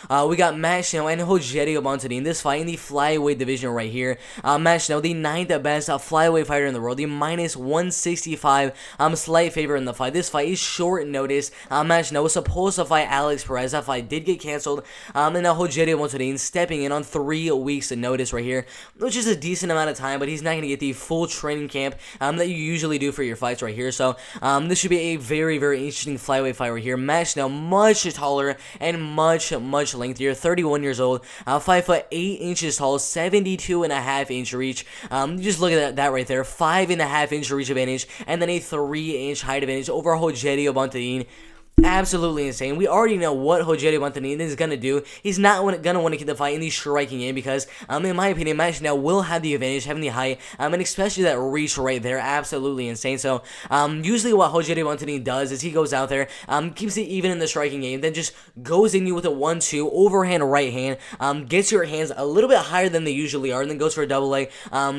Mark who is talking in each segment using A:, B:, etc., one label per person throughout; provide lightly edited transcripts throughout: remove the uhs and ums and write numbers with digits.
A: We got Matt Schnell and Rogério Bontorin. This fight in the flyweight division right here. Matt Schnell, the 9th best flyweight fighter in the world, the minus 165 slight favorite in the fight. This fight is short notice. Matt Schnell was supposed to fight Alex Perez. That fight did get canceled. And now Rogério Bontorin stepping in on 3 weeks notice right here, which is a decent amount of time, but he's not going to get the full training camp that you usually do for your fights right here. So this should be a very, very interesting flyweight fight right here. Matt Schnell, much taller and much lengthier, 31 years old, 5 foot 8 inches tall, 72.5-inch reach. Just look at that right there, 5.5-inch reach advantage, and then a 3-inch height advantage over Rogério Bontorin. Absolutely insane. We already know what Rogério Bontorin is going to do. He's not going to want to keep the fight in the striking game because, in my opinion, Matt Schnell will have the advantage, having the height, and especially that reach right there. Absolutely insane. So, usually what Rogério Bontorin does is he goes out there, keeps it even in the striking game, then just goes in you with a 1-2, overhand right hand, gets your hands a little bit higher than they usually are, and then goes for a double leg,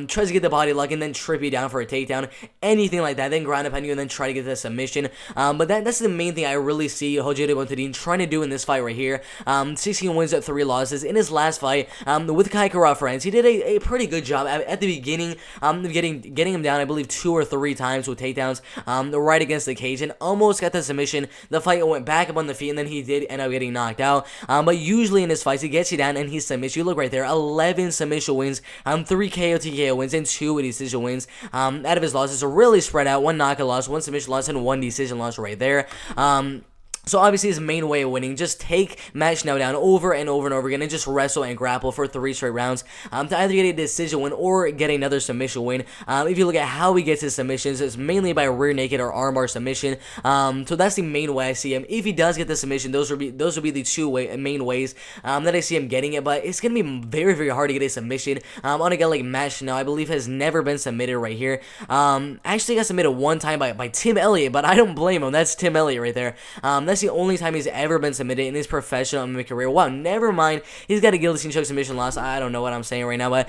A: tries to get the body lock, and then trip you down for a takedown, anything like that, then ground upon you, and then try to get the submission. But that's the main thing I really see Rogério Bontorin trying to do in this fight right here. 16 wins at 3 losses. In his last fight with Kai Kara-France, he did a pretty good job at the beginning, getting him down, I believe, 2 or 3 times with takedowns right against the cage, and almost got the submission. The fight went back up on the feet, and then he did end up getting knocked out. But usually in his fights, he gets you down and he submits you. Look right there, 11 submission wins, 3 KO TKO wins, and 2 decision wins out of his losses. So really spread out, 1 knockout loss, 1 submission loss, and 1 decision loss right there. So obviously his main way of winning, just take Matt Schnell down over and over and over again and just wrestle and grapple for 3 straight rounds to either get a decision win or get another submission win. If you look at how he gets his submissions, it's mainly by rear naked or armbar submission. So that's the main way I see him. If he does get the submission, those would be the 2 main ways that I see him getting it. But it's going to be very, very hard to get a submission on a guy like Matt Schnell. I believe has never been submitted right here. Actually got submitted 1 time by Tim Elliott, but I don't blame him. That's Tim Elliott right there. That's the only time he's ever been submitted in his professional MMA career. Wow, never mind. He's got a guillotine choke submission loss. I don't know what I'm saying right now, but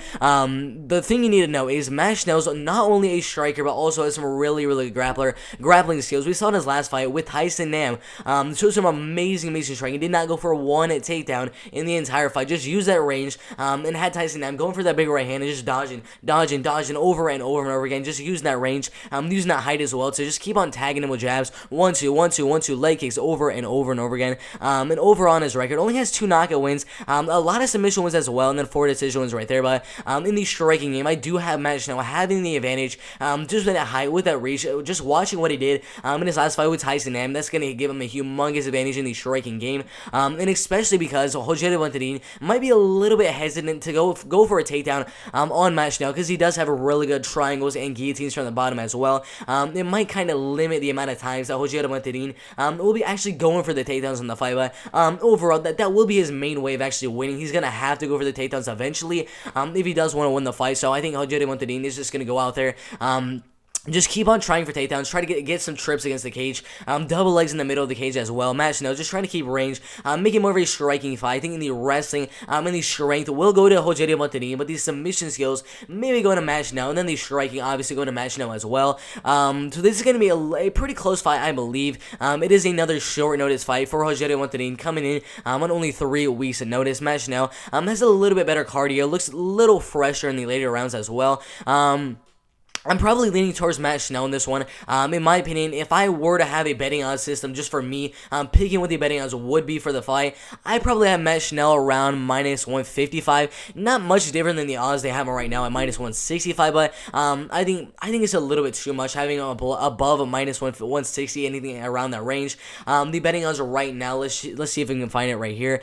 A: the thing you need to know is Matt Schnell's not only a striker, but also has some really, really good grappling skills. We saw in his last fight with Tyson Nam. Showed some amazing striking. He did not go for 1 takedown in the entire fight. Just used that range and had Tyson Nam going for that big right hand and just dodging over and over and over again. Just using that range, using that height as well. So just keep on tagging him with jabs. 1-2, 1-2, 1-2, leg kicks over and over again. And overall on his record, only has 2 knockout wins, a lot of submission wins as well, and then 4 decision wins right there. But in the striking game, I do have Matt Schnell having the advantage, just with that height, with that reach, just watching what he did in his last fight with Tyson Nam. That's going to give him a humongous advantage in the striking game, and especially because Rogério Bontorin might be a little bit hesitant to go for a takedown on Matt Schnell, because he does have really good triangles and guillotines from the bottom as well. It might kind of limit the amount of times that Rogério Bontorin will be actually going for the takedowns in the fight, but overall, that will be his main way of actually winning. He's going to have to go for the takedowns eventually if he does want to win the fight. So I think Rogério Bontorin is just going to go out there, just keep on trying for takedowns, try to get some trips against the cage, double legs in the middle of the cage as well. Matt Schnell just trying to keep range, make it more of a striking fight. I think in the wrestling, and the strength will go to Rogério Bontorin, but these submission skills maybe go to Matt Schnell, and then the striking obviously go to Matt Schnell as well. So this is going to be a pretty close fight, I believe. It is another short notice fight for Rogério Bontorin coming in on only 3 weeks of notice. Matt Schnell has a little bit better cardio, looks a little fresher in the later rounds as well. I'm probably leaning towards Matt Schnell in this one. In my opinion, if I were to have a betting odds system just for me, picking what the betting odds would be for the fight, I'd probably have Matt Schnell around minus 155. Not much different than the odds they have right now at minus 165, but I think it's a little bit too much having above a minus 160, anything around that range. The betting odds right now, let's see if we can find it right here.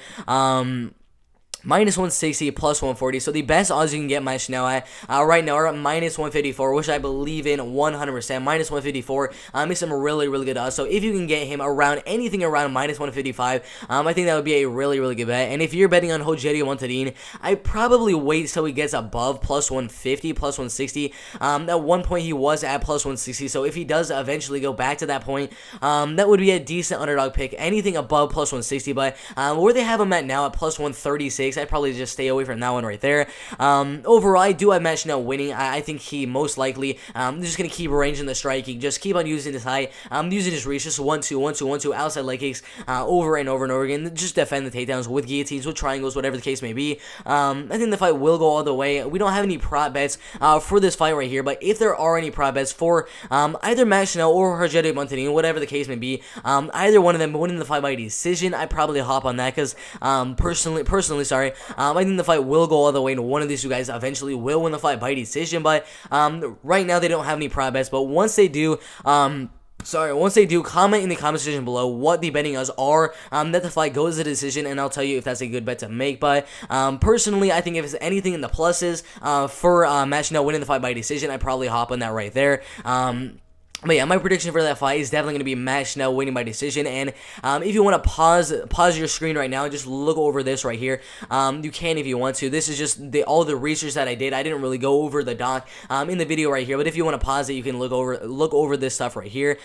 A: Minus 160 plus 140. So the best odds you can get Matt Schnell at right now are at minus 154, which I believe in 100%. Minus 154 is some really, really good odds. So if you can get him around anything around minus 155, I think that would be a really, really good bet. And if you're betting on Rogério Bontorin, I'd probably wait till he gets above plus 150, plus 160. At one point he was at plus 160. So if he does eventually go back to that point, that would be a decent underdog pick. Anything above plus 160, but where they have him at now at plus 136. stakes, I'd probably just stay away from that one right there. Overall, I do have Matt Schnell winning. I think he most likely just going to keep arranging the striking, just keep on using his height, using his reach, just 1-2, 1-2, 1-2, outside leg kicks over and over and over again, just defend the takedowns with guillotines, with triangles, whatever the case may be. I think the fight will go all the way. We don't have any prop bets for this fight right here, but if there are any prop bets for either Matt Schnell or Rogério, whatever the case may be, either one of them winning the fight by decision, I'd probably hop on that because personally, I think the fight will go all the way, and one of these two guys eventually will win the fight by decision. But right now they don't have any prop bets. But once they do, comment in the comment section below what the betting odds are that the fight goes to decision, and I'll tell you if that's a good bet to make. But personally, I think if it's anything in the pluses for Matt Schnell winning the fight by decision, I'd probably hop on that right there. But yeah, my prediction for that fight is definitely going to be Matt Schnell winning by decision. And if you want to pause your screen right now and just look over this right here, you can if you want to. This is just all the research that I did. I didn't really go over the doc in the video right here, but if you want to pause it, you can look over this stuff right here.